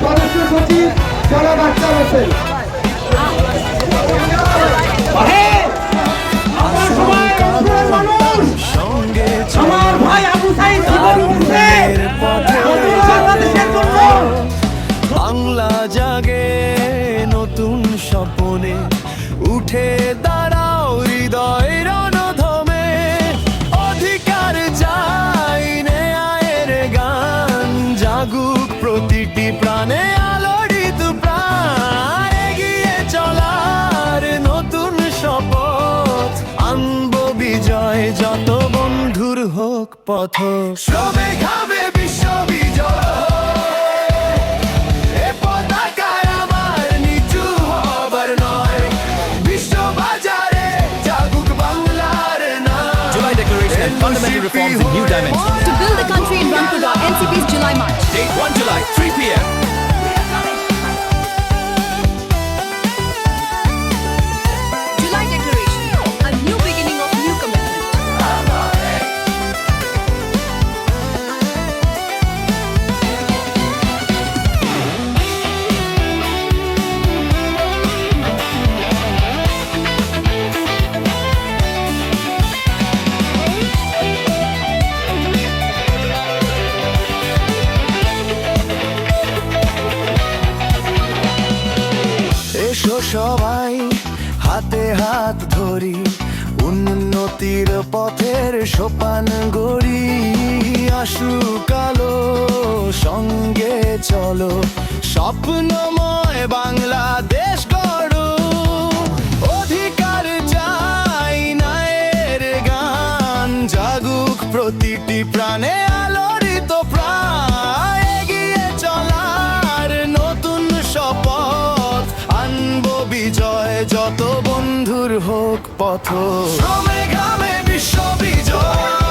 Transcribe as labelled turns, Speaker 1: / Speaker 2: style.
Speaker 1: সদস্য সচিব জনাব আক্তার হোসেন।
Speaker 2: আমার ভাই আবু সাইদ বাংলা জাগে নতুন স্বপ্নে উঠে দাঁড়াও হৃদয় রণধমে অধিকার চাই ন্যায়ের গান জাগুক প্রতিটি প্রাণে আলোড়িত প্রাণ এগিয়ে চলার নতুন শপথ আনবো বিজয় যত বন্ধুর হোক পথ শ্রমে ঘামে বিশ্ব বিজয় এ পতাকায় আমার নিচু হবার নয় বিশ্ব বাজারে জাগুক বাংলার নাম
Speaker 3: July Declaration and Fundamental Reforms in New Dimensions.
Speaker 4: To build the country in Rangpur, NCP's July March.
Speaker 3: Date 1 July, 3 p.m.
Speaker 4: July Declaration, a new beginning of new commitment.
Speaker 2: এসো সবাই হাতে হাত ধরি উন্নতির পথের সোপান গড়ি আসুক আলো সঙ্গে চলো স্বপ্নময় বাংলাদেশ গড়ো অধিকার চাই ন্যায়ের গান জাগুক প্রতিটি প্রাণে আলোড়িত প্রাণ এগিয়ে চলার নতুন শপথ আনবো বিজয় যত বন্ধুর হোক পথ শ্রমে ঘামে বিশ্ব বিজয়